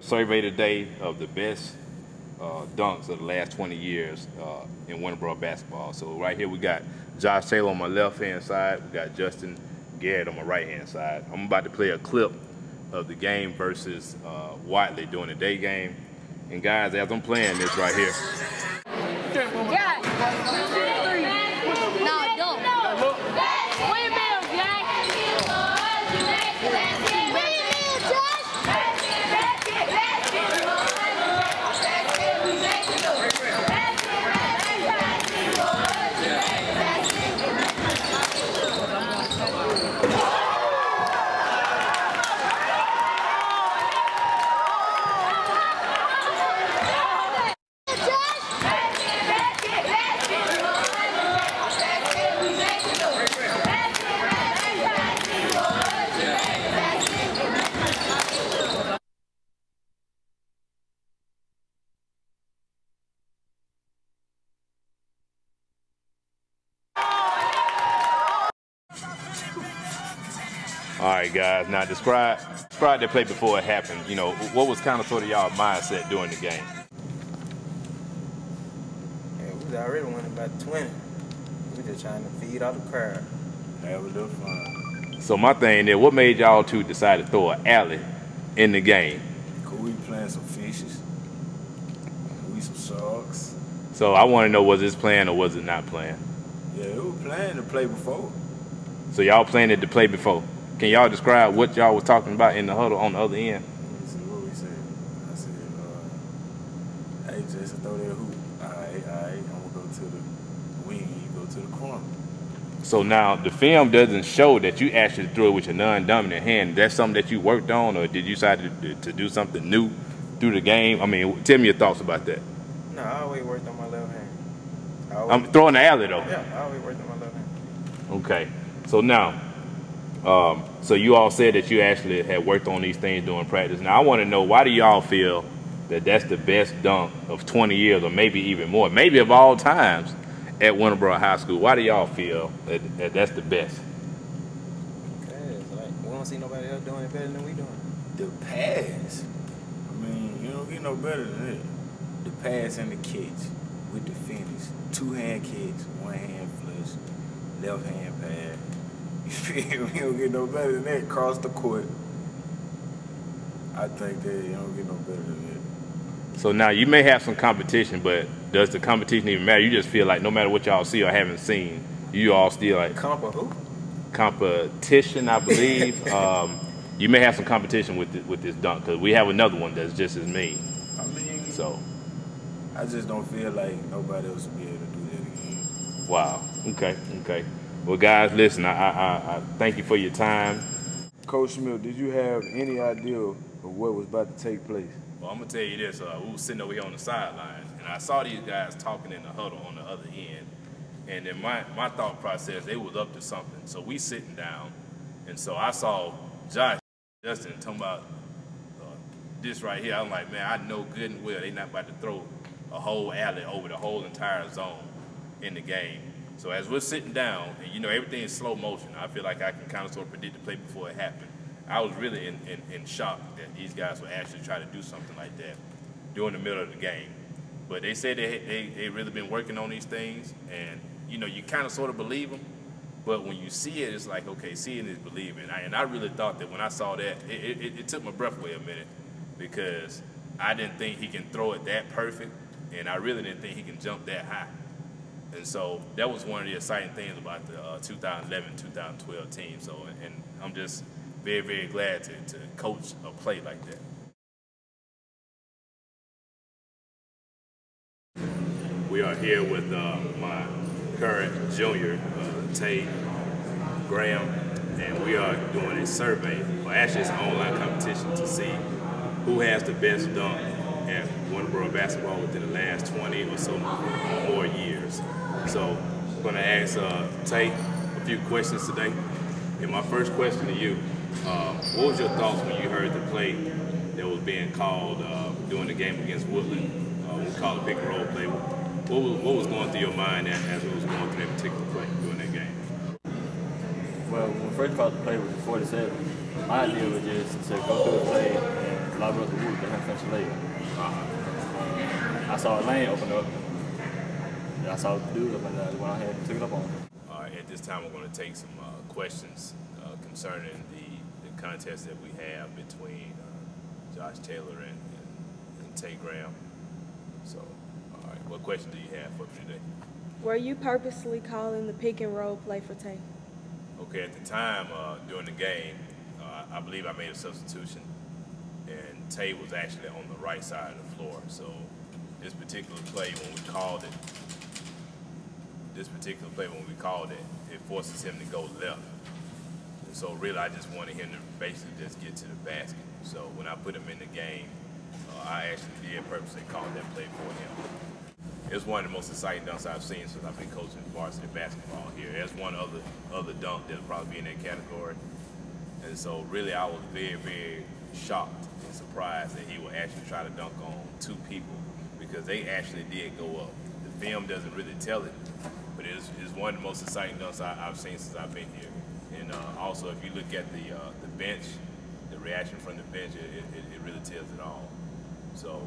Survey today of the best dunks of the last 20 years in Winterboro basketball. So right here we got Josh Taylor on my left-hand side. We got Justin Garrett on my right-hand side. I'm about to play a clip of the game versus Whiteley during the day game. And guys, as I'm playing this right here. Yeah. 2, 3. No, don't. Windmill, Jack. Windmill, Josh. All right, guys. Now describe that play before it happened. You know, what was kind of sort of y'all mindset during the game? Yeah, we was already winning by 20. We just trying to feed all the crowd. Have a little fun. So my thing there, what made y'all two decide to throw an alley in the game? Cause we playing some fishes. We some sharks. So I want to know, was this playing or was it not playing? Yeah, we were playing to play before. So y'all playing it to play before. Can y'all describe what y'all was talking about in the huddle on the other end? Let me see what we said. I said, hey, just throw that hoop. All right, I'm gonna go to the wing, you go to the corner. So now the film doesn't show that you actually threw it with your non-dominant hand. That's something that you worked on, or did you decide to do something new through the game? I mean, tell me your thoughts about that. No, I always worked on my left hand. I'm throwing the alley though. Yeah, I always worked on my left hand. Okay. So now, so you all said that you actually had worked on these things during practice. Now I want to know, why do y'all feel that that's the best dunk of 20 years, or maybe even more, maybe of all times at Winterboro High School? Why do y'all feel that that's the best? Because we don't see nobody else doing it better than we doing. The pass. I mean, you don't get no better than it. The pass and the catch with the finish. 2-hand catch, 1-hand flush, left-hand pass. You feel me? You don't get no better than that. Cross the court. I think that you don't get no better than that. So now you may have some competition, but does the competition even matter? You just feel like no matter what y'all see or haven't seen, you all still like competition, I believe. You may have some competition with this dunk, because we have another one that's just as mean. I mean, so I just don't feel like nobody else will be able to do that again. Wow. Okay. Well, guys, listen. I thank you for your time. Coach Smith, did you have any idea of what was about to take place? Well, I'm gonna tell you this. We were sitting over here on the sideline, and I saw these guys talking in the huddle on the other end. And in my thought process, they was up to something. So we sitting down, and so I saw Josh, Justin talking about this right here. I'm like, man, I know good and well they not about to throw a whole alley over the whole entire zone in the game. So as we're sitting down, and you know everything is slow motion, I feel like I can kind of sort of predict the play before it happened. I was really in shock that these guys would actually try to do something like that during the middle of the game. But they said they really been working on these things, and you know you kind of sort of believe them. But when you see it, it's like, okay, seeing is believing. And I really thought that when I saw that, it took my breath away a minute, because I didn't think he can throw it that perfect, and I really didn't think he can jump that high. And so that was one of the exciting things about the 2011-2012 team. So, and I'm just very, very glad to coach a play like that. We are here with my current junior, Tate Graham, and we are doing a survey, or actually it's an online competition, to see who has the best dunk at Winterboro basketball within the last 20 or so more years. So I'm going to ask Tate a few questions today. And my first question to you, what was your thoughts when you heard the play that was being called during the game against Woodland? We called it pick and roll play. What was going through your mind as it was going through that particular play during that game? Well, when we first called the play with the 47, my idea was just to go through the play and a lot of brothers would, they have such a layup. I saw a lane open up. I saw the dude up and I went ahead and took it up on him. All right, at this time we're going to take some questions concerning the contest that we have between Josh Taylor and Tay Graham. So, all right, what question do you have for me today? Were you purposely calling the pick and roll play for Tay? Okay, at the time during the game, I believe I made a substitution, and Tay was actually on the right side of the floor. So this particular play, when we called it, it forces him to go left. And so really, I just wanted him to basically just get to the basket. So when I put him in the game, I actually did purposely call that play for him. It's one of the most exciting dunks I've seen since I've been coaching varsity basketball here. There's one other dunk that'll probably be in that category. And so really, I was very, very shocked and surprised that he would actually try to dunk on two people, because they actually did go up. The film doesn't really tell it, but it's one of the most exciting dunks I've seen since I've been here. And also, if you look at the bench, the reaction from the bench, it really tells it all. So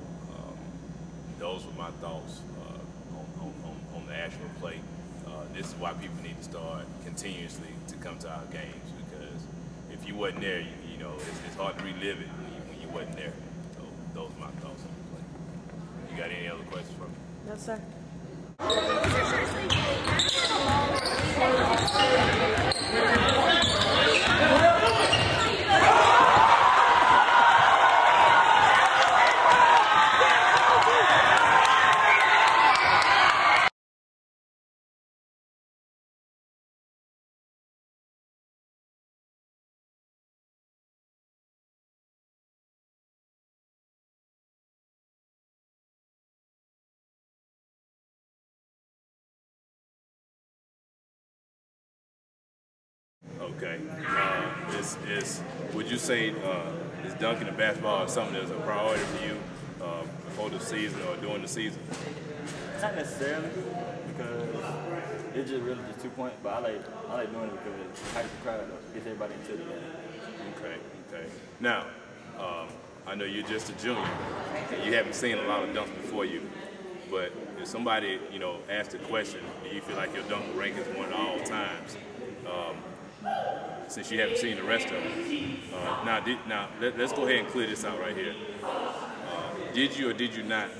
those were my thoughts on the actual play. This is why people need to start continuously to come to our games, because if you wasn't there, you know, it's hard to relive it when you wasn't there. So those are my thoughts on the play. You got any other questions for me? No, sir. Okay. Would you say is dunking the basketball something that's a priority for you before the season or during the season? Not necessarily, because it's just really just 2 points. But I like doing it because it hypes the crowd up, gets everybody into the game. Okay. Now, I know you're just a junior, and you haven't seen a lot of dunks before you. But if somebody, you know, asked the question, do you feel like your dunk rank is one of all times? Since you haven't seen the rest of them. Now let's go ahead and clear this out right here. Did you or did you not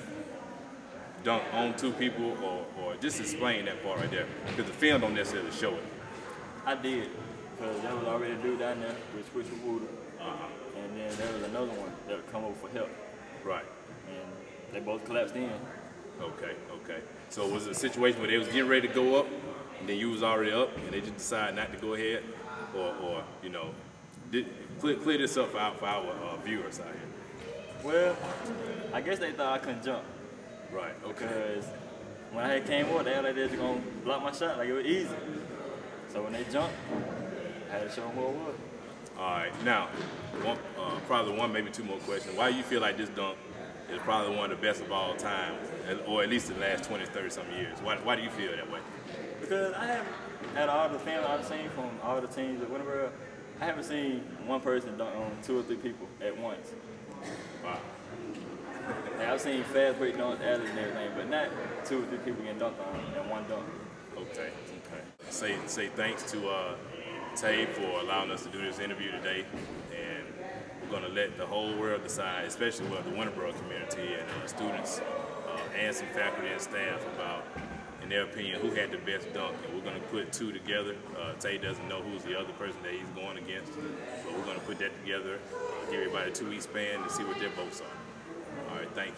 dunk on two people, or just explain that part right there? Because the film don't necessarily show it. I did, because there was already a dude down there with Switch with Voodoo. And then there was another one that would come over for help. Right. And they both collapsed in. Okay. So was it a situation where they was getting ready to go up, and then you was already up, and they just decided not to go ahead? Or you know, clear this up for our viewers out here. Well, I guess they thought I couldn't jump. Right, okay. Because when I came over, they had like they was going to block my shot like it was easy. So when they jumped, I had to show them what it was. All right, now, probably one, maybe two more questions. Why do you feel like this dunk is probably one of the best of all time, or at least the last 20, 30-something years? Why do you feel that way? Because I have, out of all the film I've seen from all the teams at Winterboro, I haven't seen one person dunk on 2 or 3 people at once. Wow. Like, I've seen fast break dunks, alley and everything, but not 2 or 3 people getting dunked on in one dunk. Okay. Say thanks to Tay for allowing us to do this interview today, and we're going to let the whole world decide, especially the Winterboro community and students and some faculty and staff about, in their opinion, who had the best dunk. And we're going to put 2 together. Tay doesn't know who's the other person that he's going against, but we're going to put that together, give everybody a 2-week span to see what their votes are. All right, thank you.